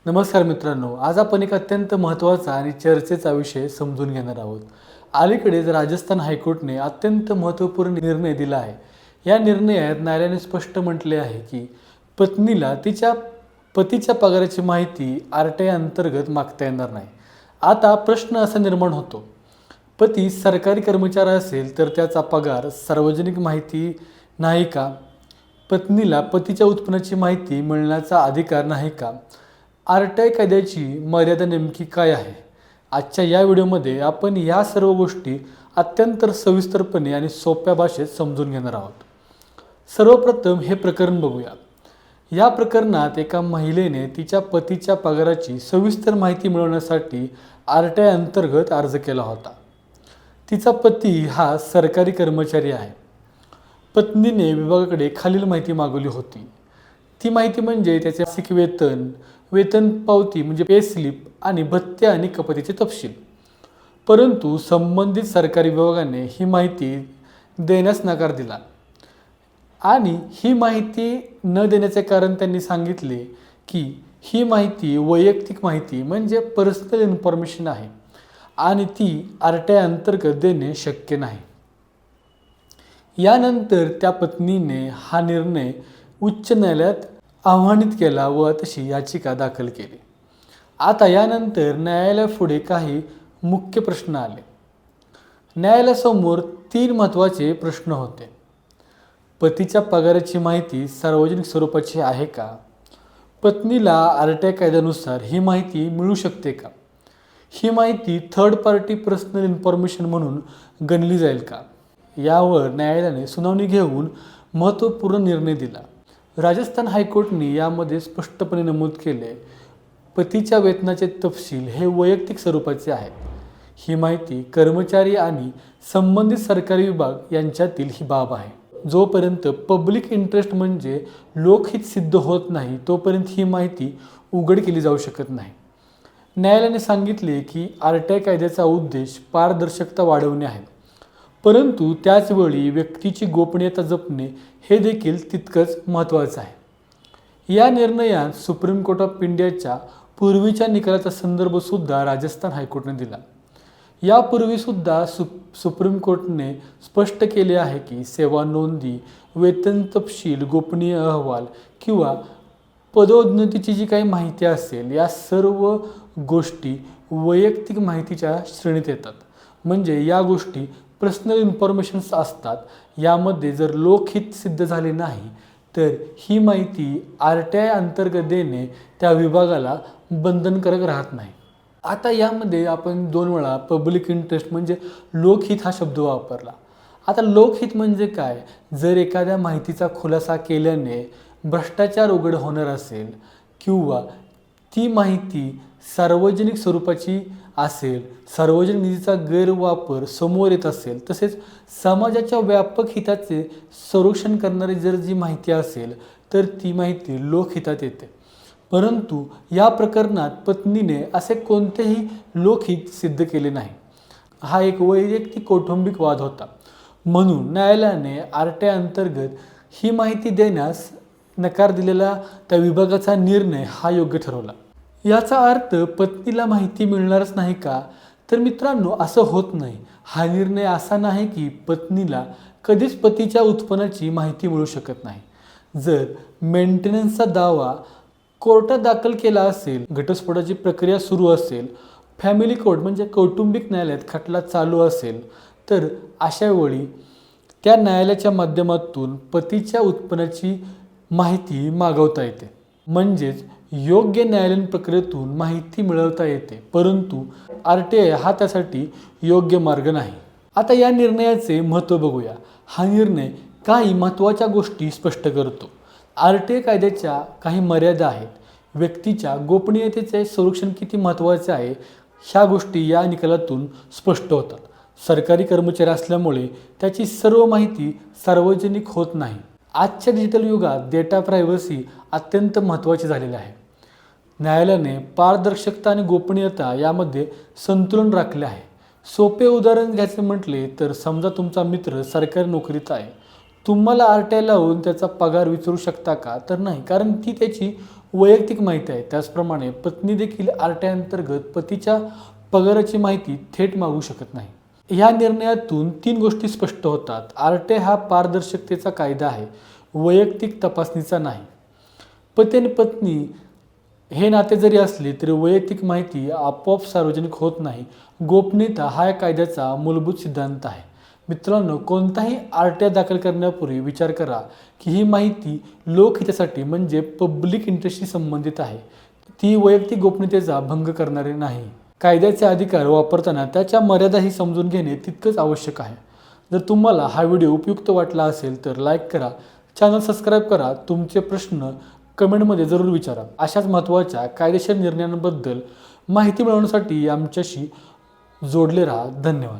नमस्कार मित्रांनो, आज आपण एक अत्यंत महत्त्वाचा आणि चर्चेचा विषय समजून घेणार आहोत. अलीकडेच राजस्थान हायकोर्टाने अत्यंत महत्त्वपूर्ण निर्णय दिला आहे. या निर्णयात न्यायालयाने स्पष्ट म्हटले आहे की पत्नीला तिच्या पतीच्या पगाराची माहिती आरटीआय अंतर्गत मागता येणार नाही. आता प्रश्न असा निर्माण होतो, पती सरकारी कर्मचारी असेल तर त्याचा पगार सार्वजनिक माहिती नाही का? पत्नीला पतीच्या उत्पन्नाची माहिती मिळण्याचा अधिकार नाही का? आरटीआय कायद्याची मर्यादा नेमकी काय आहे? आजच्या या व्हिडिओमध्ये आपण या सर्व गोष्टी अत्यंत सविस्तरपणे आणि सोप्या भाषेत समजून घेणार आहोत. सर्वप्रथम हे प्रकरण बघूया. या प्रकरणात एका महिलेने तिच्या पतीच्या पगाराची सविस्तर माहिती मिळवण्यासाठी आरटीआय अंतर्गत अर्ज केला होता. तिचा पती हा सरकारी कर्मचारी आहे. पत्नीने विभागाकडे खालील माहिती मागवली होती. ती माहिती म्हणजे त्याचे मासिक वेतन, वेतन पावती म्हणजे पे स्लिप आणि भत्ते आणि कपातीचे तपशील. परंतु संबंधित सरकारी विभागाने ही माहिती देण्यास नकार दिला आणि ही माहिती न देण्याचे कारण त्यांनी सांगितले की ही माहिती वैयक्तिक माहिती म्हणजे पर्सनल इन्फॉर्मेशन आहे आणि ती आरटीआय अंतर्गत देणे शक्य नाही. यानंतर त्या पत्नीने हा निर्णय उच्च न्यायालयात आव्हानित केला व तशी याचिका दाखल केली. आता यानंतर न्यायालयापुढे काही मुख्य प्रश्न आले. न्यायालयासमोर 3 महत्त्वाचे प्रश्न होते. पतीच्या पगाराची माहिती सार्वजनिक स्वरूपाची आहे का? पत्नीला आरटीआय कायद्यानुसार ही माहिती मिळू शकते का? ही माहिती थर्ड पार्टी पर्सनल इन्फॉर्मेशन म्हणून गणली जाईल का? यावर न्यायालयाने सुनावणी घेऊन महत्त्वपूर्ण निर्णय दिला. राजस्थान हायकोर्टाने यामध्ये स्पष्टपणे नमूद केले, पतीच्या वेतनाचे तपशील हे वैयक्तिक स्वरूपाचे आहेत. ही माहिती कर्मचारी आणि संबंधित सरकारी विभाग यांच्यातील ही बाब आहे. जोपर्यंत पब्लिक इंटरेस्ट म्हणजे लोकहित सिद्ध होत नाही तोपर्यंत ही माहिती उघड केली जाऊ शकत नाही. न्यायालयाने सांगितले की आरटीआय कायद्याचा उद्देश पारदर्शकता वाढवणे आहे, परंतु त्याचवेळी व्यक्तीची गोपनीयता जपणे हे देखील तितकंच महत्त्वाचं आहे. या निर्णयात सुप्रीम कोर्ट ऑफ इंडियाच्या पूर्वीच्या निकालाचा संदर्भसुद्धा राजस्थान हायकोर्टाने दिला. यापूर्वीसुद्धा सुप्रीम कोर्टाने स्पष्ट केले आहे की सेवा नोंदी, वेतन तपशील, गोपनीय अहवाल किंवा पदोन्नतीची जी काही माहिती असेल या सर्व गोष्टी वैयक्तिक माहितीच्या श्रेणीत येतात. म्हणजे या गोष्टी पर्सनल इन्फॉर्मेशन्स असतात. यामध्ये जर लोकहित सिद्ध झाले नाही तर ही माहिती आरटीआय अंतर्गत देणे त्या विभागाला बंधनकारक राहत नाही. आता यामध्ये आपण 2 वेळा पब्लिक इंटरेस्ट म्हणजे लोकहित हा शब्द वापरला. आता लोकहित म्हणजे काय? जर एखाद्या माहितीचा खुलासा केल्याने भ्रष्टाचार उघड होणार असेल किंवा ती माहिती सार्वजनिक स्वरूपाची असेल, सार्वजनिक निधीचा गैरवापर समोर येत असेल, तसेच समाजाच्या व्यापक हिताचे संरक्षण करणारी जर जी माहिती असेल तर ती माहिती लोकहितात येते. परंतु या प्रकरणात पत्नीने असे कोणतेही लोकहित सिद्ध केले नाही. हा एक वैयक्तिक कौटुंबिक वाद होता. म्हणून न्यायालयाने आरटीआय अंतर्गत ही माहिती देण्यास नकार दिलेला त्या विभागाचा निर्णय हा योग्य ठरवला. याचा अर्थ पत्नीला माहिती मिळणारच नाही का? तर मित्रांनो, असं होत नाही. हा निर्णय असा नाही की पत्नीला कधीच पतीच्या उत्पन्नाची माहिती मिळू शकत नाही. जर मेंटेनन्सचा दावा कोर्टात दाखल केला असेल, घटस्फोटाची प्रक्रिया सुरू असेल, फॅमिली कोर्ट म्हणजे कौटुंबिक न्यायालयात खटला चालू असेल तर अशा वेळी त्या न्यायालयाच्या माध्यमातून पतीच्या उत्पन्नाची माहिती मागवता येते. म्हणजेच योग्य न्यायालयीन प्रक्रियेतून माहिती मिळवता येते. परंतु आरटीआय हा त्यासाठी योग्य मार्ग नाही. आता या निर्णयाचे महत्त्व बघूया. हा निर्णय काही महत्त्वाच्या गोष्टी स्पष्ट करतो. आरटीआय कायद्याच्या काही मर्यादा आहेत. व्यक्तीच्या गोपनीयतेचे संरक्षण किती महत्त्वाचे आहे ह्या गोष्टी या निकालातून स्पष्ट होतात. सरकारी कर्मचारी असल्यामुळे त्याची सर्व माहिती सार्वजनिक होत नाही. आजच्या डिजिटल युगात डेटा प्रायव्हसी अत्यंत महत्त्वाची झालेली आहे. न्यायालयाने पारदर्शकता आणि गोपनीयता यामध्ये संतुलन राखले आहे. सोपे उदाहरण घ्यायचे म्हटले तर समजा तुमचा मित्र सरकारी नोकरीत आहे. तुम्हाला आरटीआय लावून त्याचा पगार विचारू शकता का? तर नाही, कारण ती त्याची वैयक्तिक माहिती आहे, त्याचप्रमाणे पत्नी देखील आर-टी-आय अंतर्गत पतीच्या पगाराची माहिती थेट मागू शकत नाही. ह्या निर्णयातून 3 गोष्टी स्पष्ट होतात. आर-टी-आय हा पारदर्शकतेचा कायदा आहे, वैयक्तिक तपासणीचा नाही. पती आणि पत्नी हे नाते जरी असले तरी वैयक्तिक माहिती आपोआप सार्वजनिक होत नाही. गोपनीयता हा या कायद्याचा मूलभूत सिद्धांत आहे. मित्रांनो, कोणताही आर-टी-आय दाखल करण्यापूर्वी विचार करा की ही माहिती लोकहितासाठी म्हणजे पब्लिक इंटरेस्टशी संबंधित आहे. ती वैयक्तिक गोपनीयतेचा भंग करणारे नाही. कायद्याचे अधिकार वापरताना त्याच्या मर्यादाही समजून घेणे तितकंच आवश्यक आहे. जर तुम्हाला हा व्हिडिओ उपयुक्त वाटला असेल तर लाईक करा, चॅनल सबस्क्राईब करा, तुमचे प्रश्न कमेंटमध्ये जरूर विचारा. अशाच महत्त्वाच्या कायदेशीर निर्णयांबद्दल माहिती मिळवण्यासाठी आमच्याशी जोडले राहा. धन्यवाद.